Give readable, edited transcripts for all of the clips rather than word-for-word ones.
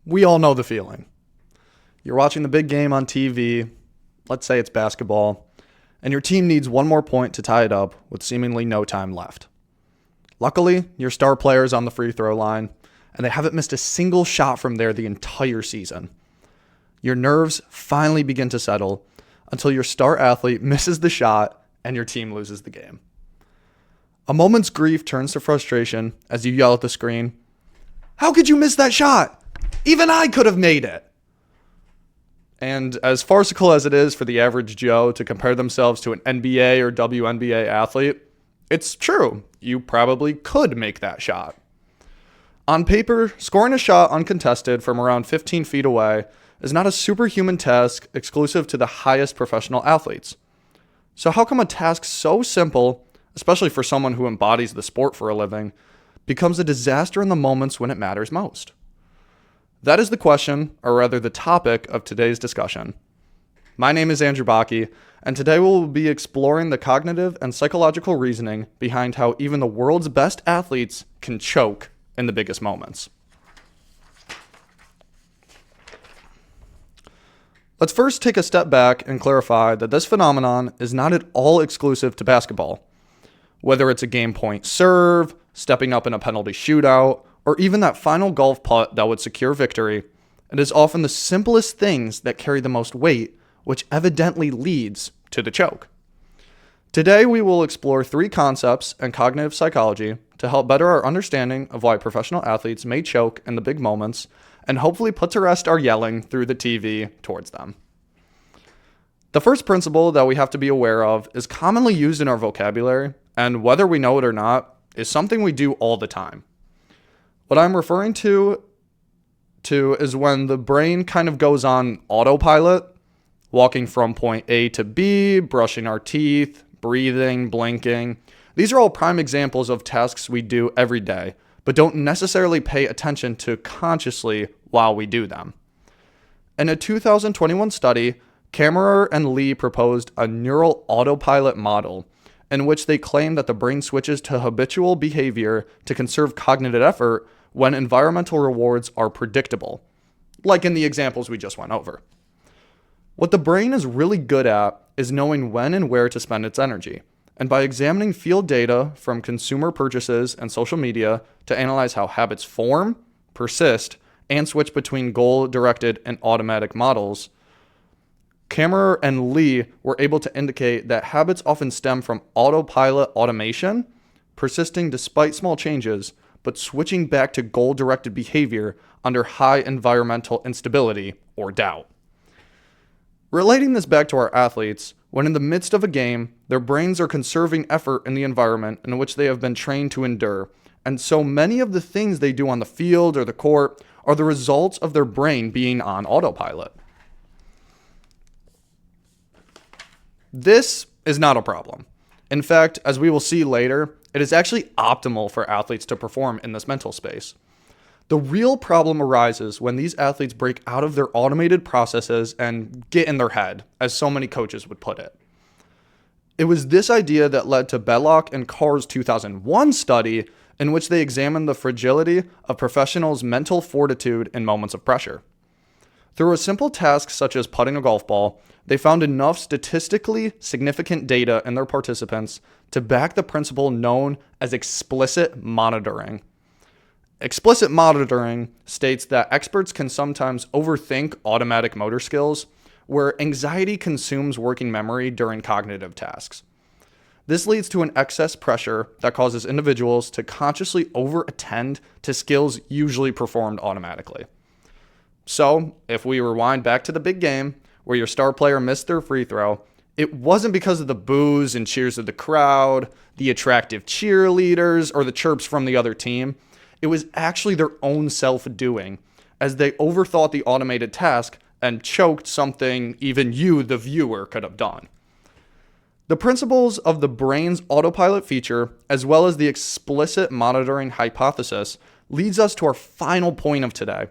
We all know the feeling. You're watching the big game on TV, let's say it's basketball, and your team needs one more point to tie it up with seemingly no time left. Luckily, your star player is on the free throw line, and they haven't missed a single shot from there the entire season. Your nerves finally begin to settle until your star athlete misses the shot and your team loses the game. A moment's grief turns to frustration as you yell at the screen, "How could you miss that shot? Even I could have made it." And as farcical as it is for the average Joe to compare themselves to an NBA or WNBA athlete, it's true. You probably could make that shot. On paper, scoring a shot uncontested from around 15 feet away is not a superhuman task exclusive to the highest professional athletes. So how come a task so simple, especially for someone who embodies the sport for a living, becomes a disaster in the moments when it matters most? That is the question, or rather the topic, of today's discussion. My name is Andrew Bakke, and today we will be exploring the cognitive and psychological reasoning behind how even the world's best athletes can choke in the biggest moments. Let's first take a step back and clarify that this phenomenon is not at all exclusive to basketball. Whether it's a game point serve, stepping up in a penalty shootout, or even that final golf putt that would secure victory, it is often the simplest things that carry the most weight, which evidently leads to the choke. Today, we will explore 3 concepts in cognitive psychology to help better our understanding of why professional athletes may choke in the big moments and hopefully put to rest our yelling through the TV towards them. The first principle that we have to be aware of is commonly used in our vocabulary, and whether we know it or not, is something we do all the time. What I'm referring to is when the brain kind of goes on autopilot, walking from point A to B, brushing our teeth, breathing, blinking. These are all prime examples of tasks we do every day, but don't necessarily pay attention to consciously while we do them. In a 2021 study, Kammerer and Lee proposed a neural autopilot model in which they claimed that the brain switches to habitual behavior to conserve cognitive effort when environmental rewards are predictable, like in the examples we just went over. What the brain is really good at is knowing when and where to spend its energy, and by examining field data from consumer purchases and social media to analyze how habits form, persist, and switch between goal-directed and automatic models, Kammerer and Lee were able to indicate that habits often stem from autopilot automation, persisting despite small changes, but switching back to goal-directed behavior under high environmental instability or doubt. Relating this back to our athletes, when in the midst of a game, their brains are conserving effort in the environment in which they have been trained to endure, and so many of the things they do on the field or the court are the results of their brain being on autopilot. This is not a problem. In fact, as we will see later, it is actually optimal for athletes to perform in this mental space. The real problem arises when these athletes break out of their automated processes and get in their head, as so many coaches would put it. It was this idea that led to Belloc and Carr's 2001 study in which they examined the fragility of professionals' mental fortitude in moments of pressure. Through a simple task such as putting a golf ball, they found enough statistically significant data in their participants to back the principle known as explicit monitoring. Explicit monitoring states that experts can sometimes overthink automatic motor skills, where anxiety consumes working memory during cognitive tasks. This leads to an excess pressure that causes individuals to consciously over-attend to skills usually performed automatically. So, if we rewind back to the big game, where your star player missed their free throw, it wasn't because of the boos and cheers of the crowd, the attractive cheerleaders, or the chirps from the other team. It was actually their own self-doing, as they overthought the automated task and choked something even you, the viewer, could have done. The principles of the brain's autopilot feature, as well as the explicit monitoring hypothesis, leads us to our final point of today,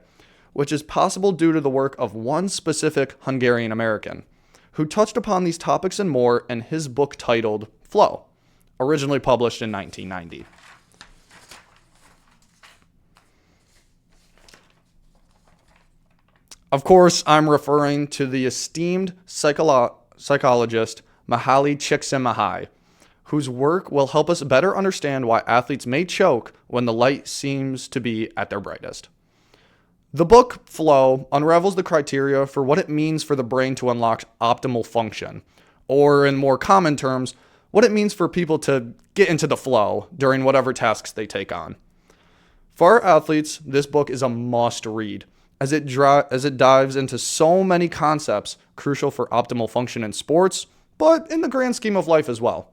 which is possible due to the work of one specific Hungarian American, who touched upon these topics and more in his book titled Flow, originally published in 1990. Of course, I'm referring to the esteemed psychologist Mihaly Csikszentmihalyi, whose work will help us better understand why athletes may choke when the light seems to be at their brightest. The book, Flow, unravels the criteria for what it means for the brain to unlock optimal function, or in more common terms, what it means for people to get into the flow during whatever tasks they take on. For our athletes, this book is a must read, as it dives into so many concepts crucial for optimal function in sports, but in the grand scheme of life as well.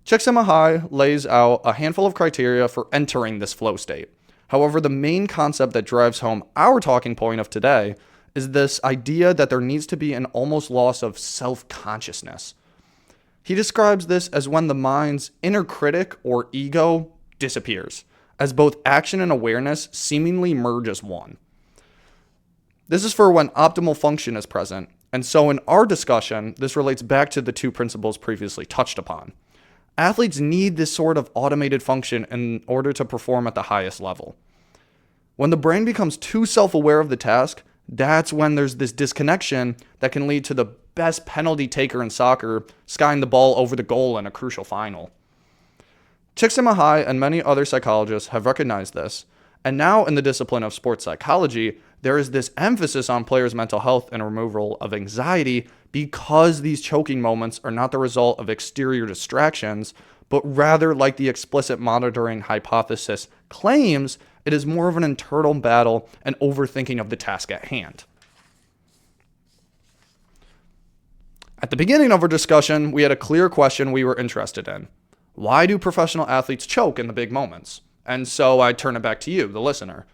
Csikszentmihalyi lays out a handful of criteria for entering this flow state. However, the main concept that drives home our talking point of today is this idea that there needs to be an almost loss of self-consciousness. He describes this as when the mind's inner critic or ego disappears, as both action and awareness seemingly merge as one. This is for when optimal function is present, and so in our discussion, this relates back to the two principles previously touched upon. Athletes need this sort of automated function in order to perform at the highest level. When the brain becomes too self-aware of the task, that's when there's this disconnection that can lead to the best penalty taker in soccer skying the ball over the goal in a crucial final. Csikszentmihalyi and many other psychologists have recognized this, and now in the discipline of sports psychology, there is this emphasis on players' mental health and removal of anxiety because these choking moments are not the result of exterior distractions, but rather, like the explicit monitoring hypothesis claims, it is more of an internal battle and overthinking of the task at hand. At the beginning of our discussion, we had a clear question we were interested in. Why do professional athletes choke in the big moments? And so I turn it back to you, the listener.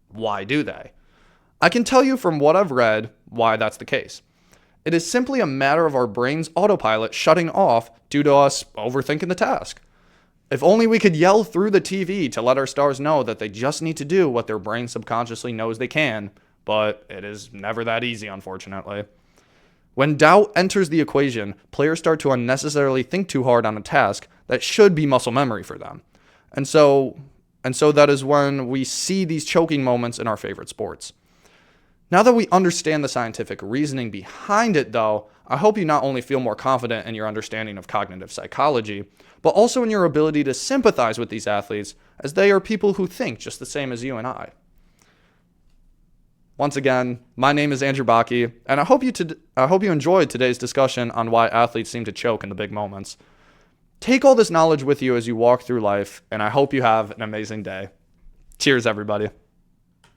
Why do they? I can tell you from what I've read why that's the case. It is simply a matter of our brain's autopilot shutting off due to us overthinking the task. If only we could yell through the TV to let our stars know that they just need to do what their brain subconsciously knows they can, but it is never that easy, unfortunately. When doubt enters the equation, players start to unnecessarily think too hard on a task that should be muscle memory for them. And so that is when we see these choking moments in our favorite sports. Now that we understand the scientific reasoning behind it, though, I hope you not only feel more confident in your understanding of cognitive psychology, but also in your ability to sympathize with these athletes, as they are people who think just the same as you and I. Once again, my name is Andrew Bakke, and I hope you enjoyed today's discussion on why athletes seem to choke in the big moments. Take all this knowledge with you as you walk through life, and I hope you have an amazing day. Cheers, everybody.